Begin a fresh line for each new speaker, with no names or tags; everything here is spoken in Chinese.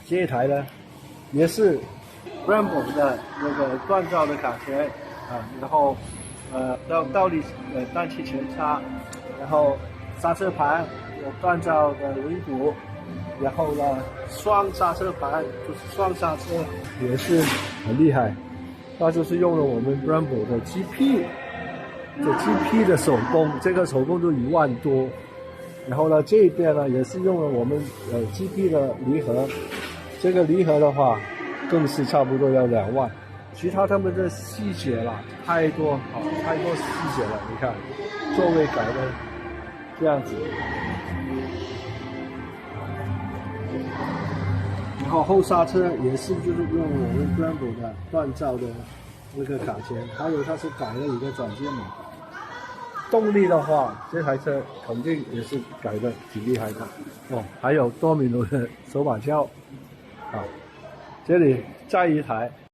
这一台呢，也是 Brembo 的那个锻造的卡钳啊，然后倒立氮气前叉，然后刹车盘有锻造的轮毂，然后呢双刹车盘就是双刹车也是很厉害，那就是用了我们 Brembo 的 GP。这 GP 的手工，这个手工就1万多，然后呢，这边呢也是用了我们GP 的离合，这个离合的话，更是差不多要2万。其他他们的细节啦，太多细节了。你看，座位改的这样子，然后后刹车也是就是用我们 Brembo 的锻造的那个卡钳，还有它是改了一个转接码。动力的话，这台车肯定也是改的挺厉害的哦。还有多米诺的手把锹啊，这里再一台。